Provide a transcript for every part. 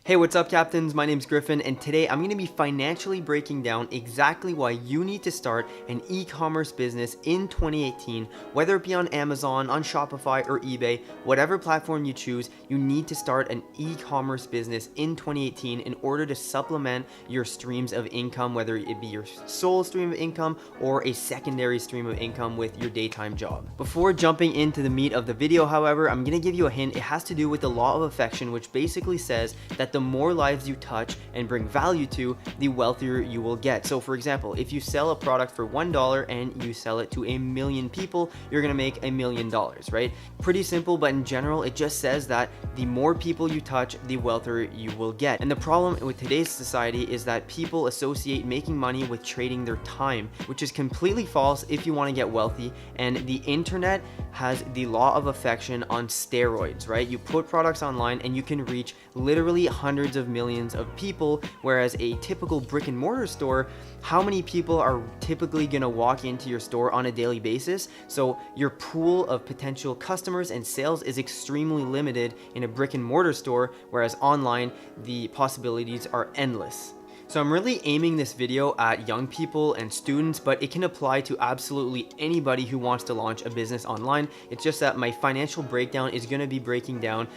Hey, what's up, Captains? My name's Griffin, and today I'm going to be financially breaking down exactly why you need to start an e-commerce business in 2018, whether it be on Amazon, on Shopify, or eBay, whatever platform you choose, you need to start an e-commerce business in 2018 in order to supplement your streams of income, whether it be your sole stream of income or a secondary stream of income with your daytime job. Before jumping into the meat of the video, however, I'm going to give you a hint. It has to do with the law of affection, which basically says that the more lives you touch and bring value to, the wealthier you will get. So for example, if you sell a product for $1 and you sell it to 1 million people, you're gonna make $1 million, right? Pretty simple, but in general, it just says that the more people you touch, the wealthier you will get. And the problem with today's society is that people associate making money with trading their time, which is completely false if you wanna get wealthy. And the internet has the law of affection on steroids, right? You put products online and you can reach literally hundreds of millions of people, whereas a typical brick and mortar store, how many people are typically gonna walk into your store on a daily basis? So your pool of potential customers and sales is extremely limited in a brick and mortar store, whereas online, the possibilities are endless. So I'm really aiming this video at young people and students, but it can apply to absolutely anybody who wants to launch a business online. It's just that my financial breakdown is going to be breaking down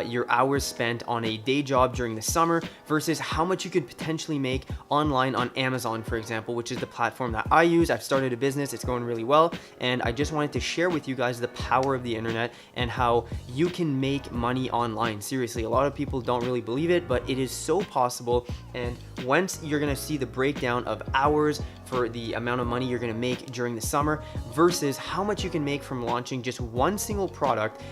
your hours spent on a day job during the summer versus how much you could potentially make online on Amazon, for example, which is the platform that I use. I've started a business, it's going really well, and I just wanted to share with you guys the power of the internet and how you can make money online. Seriously, a lot of people don't really believe it, but it is so possible. And once you're gonna see the breakdown of hours for the amount of money you're gonna make during the summer versus how much you can make from launching just one single product,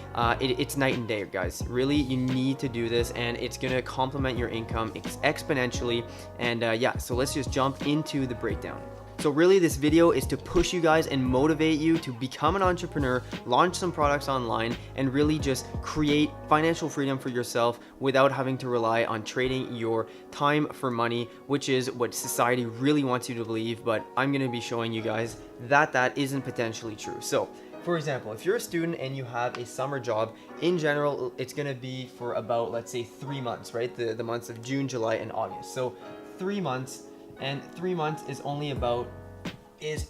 it's night and day, guys. Really, you need to do this, and it's gonna complement your income exponentially. And yeah, so let's just jump into the breakdown. So really, this video is to push you guys and motivate you to become an entrepreneur, launch some products online, and really just create financial freedom for yourself without having to rely on trading your time for money, which is what society really wants you to believe. But I'm gonna be showing you guys that that isn't potentially true. So for example, if you're a student and you have a summer job, in general, it's gonna be for about, let's say, 3 months, right? The months of June, July, and August. So 3 months. And 3 months is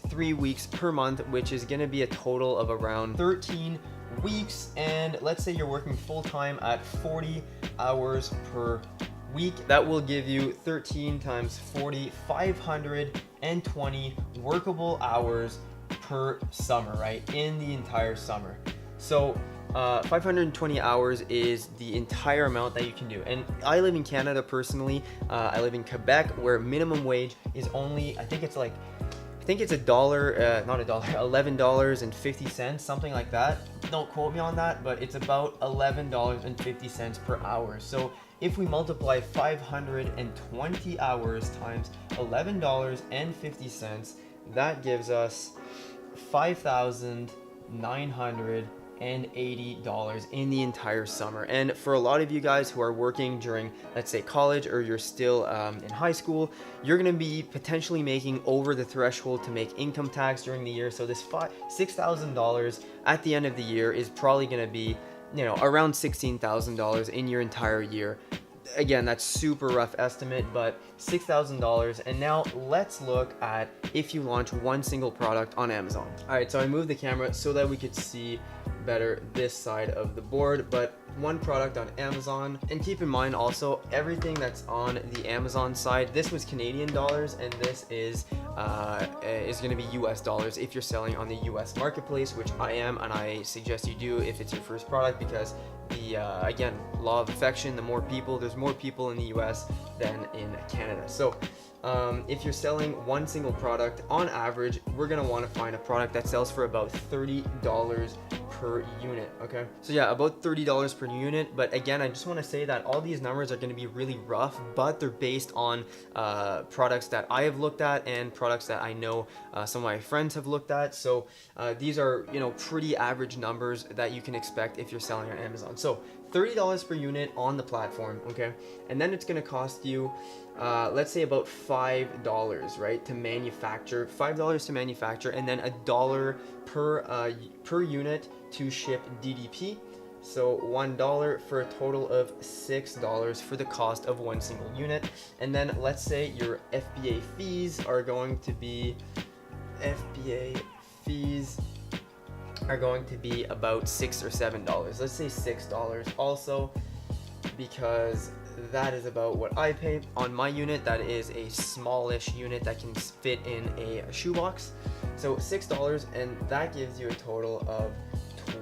3 weeks per month, which is gonna be a total of around 13 weeks. And let's say you're working full time at 40 hours per week. That will give you 13 times 40, 520 workable hours per summer, right? In the entire summer. So 520 hours is the entire amount that you can do. And I live in Canada personally. I live in Quebec, where minimum wage is only, I think it's a dollar, not a dollar, $11.50, something like that. Don't quote me on that, but it's about $11.50 per hour. So if we multiply 520 hours times $11.50, that gives us $5,980 in the entire summer. And for a lot of you guys who are working during, let's say, college, or you're still in high school, you're going to be potentially making over the threshold to make income tax during the year. So this $6,000 at the end of the year is probably going to be, around $16,000 in your entire year. Again, that's super rough estimate, but $6,000. And now let's look at if you launch one single product on Amazon. All right, so I moved the camera so that we could see better this side of the board, but one product on Amazon. And keep in mind also, everything that's on the Amazon side, this was Canadian dollars, and this is going to be US dollars if you're selling on the US marketplace, which I am, and I suggest you do if it's your first product, because the again, law of affection, there's more people in the US than in Canada. So if you're selling one single product, on average, we're gonna want to find a product that sells for about $30 per unit. Okay, so yeah, about $30 per unit. But again, I just want to say that all these numbers are going to be really rough, but they're based on products that I have looked at and products that I know some of my friends have looked at. So these are pretty average numbers that you can expect if you're selling on Amazon. So $30 per unit on the platform, okay? And then it's gonna cost you, let's say about $5, right, to manufacture, $5 to manufacture, and then $1 per unit to ship DDP. So $1 for a total of $6 for the cost of one single unit. And then let's say your FBA fees are going to be about $6 or $7. Let's say $6 also, because that is about what I pay on my unit. That is a smallish unit that can fit in a shoebox. So $6, and that gives you a total of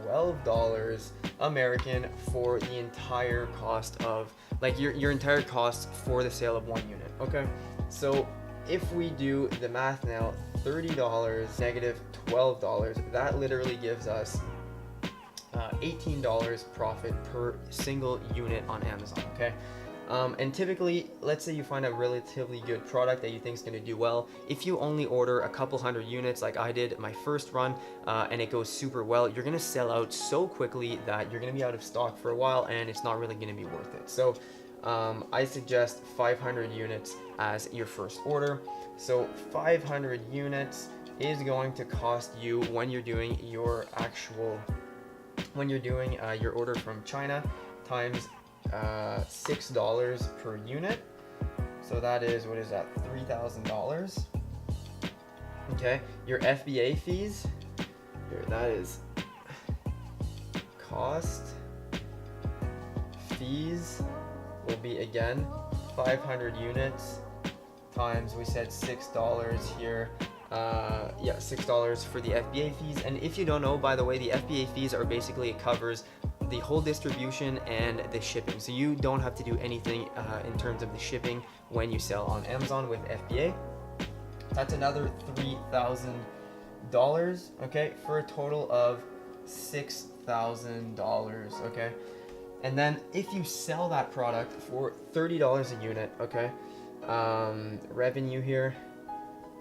$12 American for the entire cost of, like, your entire cost for the sale of one unit. Okay, so if we do the math now, $30 negative $12, that literally gives us $18 profit per single unit on Amazon. Okay, and typically, let's say you find a relatively good product that you think is going to do well. If you only order a couple hundred units like I did my first run, and it goes super well, you're going to sell out so quickly that you're going to be out of stock for a while, and it's not really going to be worth it. So I suggest 500 units as your first order. So 500 units is going to cost you, when you're doing your your order from China, times $6 per unit. So that is, what is that, $3,000. Okay, your FBA fees here, that is cost fees will be, again, 500 units times, we said $6 here. Yeah, $6 for the FBA fees. And if you don't know, by the way, the FBA fees are basically, it covers the whole distribution and the shipping. So you don't have to do anything in terms of the shipping when you sell on Amazon with FBA. That's another $3,000, okay, for a total of $6,000, okay. And then if you sell that product for $30 a unit, okay, revenue here,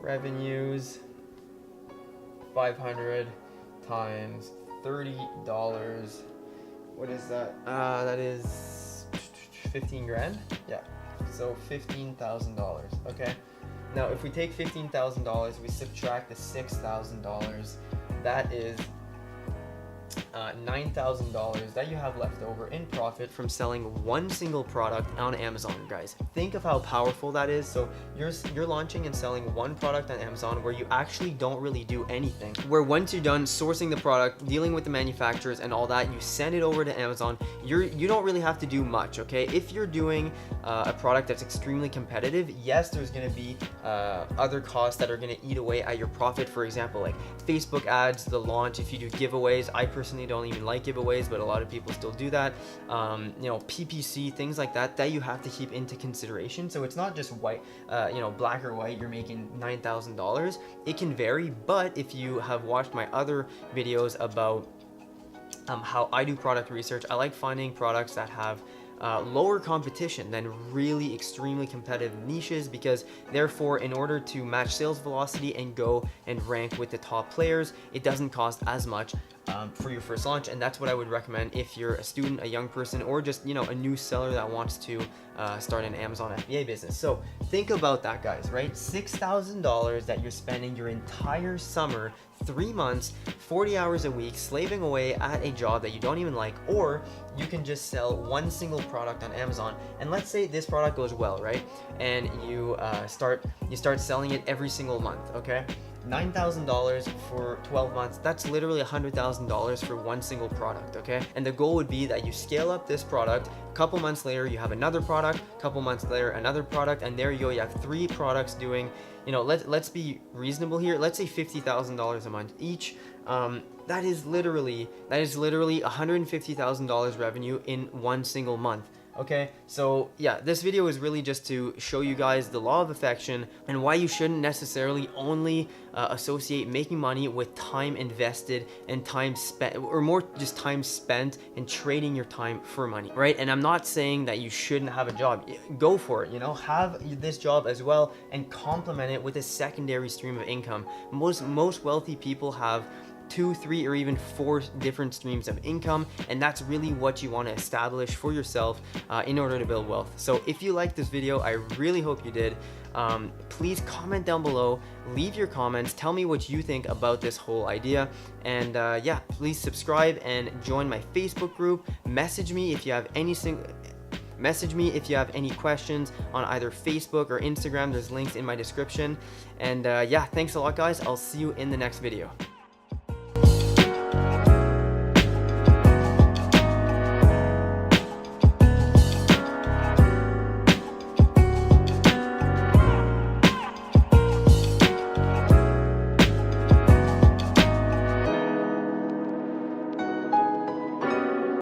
revenues, 500 times $30. What is that? That is 15 grand. Yeah. So $15,000. Okay. Now, if we take $15,000, we subtract the $6,000. That is $9,000 that you have left over in profit from selling one single product on Amazon, guys. Think of how powerful that is. So you're launching and selling one product on Amazon where you actually don't really do anything. Where once you're done sourcing the product, dealing with the manufacturers and all that, you send it over to Amazon. You don't really have to do much, okay? If you're doing a product that's extremely competitive, yes, there's going to be other costs that are going to eat away at your profit. For example, like Facebook ads, the launch, if you do giveaways. I personally don't even like giveaways, but a lot of people still do that. PPC, things like that you have to keep into consideration. So it's not just white, black or white, you're making $9,000. It can vary, but if you have watched my other videos about how I do product research, I like finding products that have lower competition than really extremely competitive niches, because therefore, in order to match sales velocity and go and rank with the top players, it doesn't cost as much for your first launch. And that's what I would recommend if you're a student, a young person, or just a new seller that wants to start an Amazon FBA business. So think about that, guys, right? $6,000 that you're spending your entire summer, 3 months, 40 hours a week, slaving away at a job that you don't even like, or you can just sell one single product on Amazon. And let's say this product goes well, right? And you start selling it every single month, okay? $9,000 for 12 months, that's literally $100,000 for one single product, okay? And the goal would be that you scale up this product, a couple months later you have another product, a couple months later another product, and there you go, you have 3 products doing, let's be reasonable here, let's say $50,000 a month each. That is literally $150,000 revenue in one single month. Okay, so yeah, this video is really just to show you guys the law of affection and why you shouldn't necessarily only associate making money with time invested and time spent, or more just time spent in trading your time for money, right? And I'm not saying that you shouldn't have a job. Go for it, have this job as well and complement it with a secondary stream of income. Most wealthy people have 2, 3, or even 4 different streams of income, and that's really what you want to establish for yourself in order to build wealth. So if you liked this video, I really hope you did. Please comment down below, leave your comments, tell me what you think about this whole idea, and yeah, please subscribe and join my Facebook group. Message me if you have any questions on either Facebook or Instagram. There's links in my description. And yeah, thanks a lot, guys. I'll see you in the next video.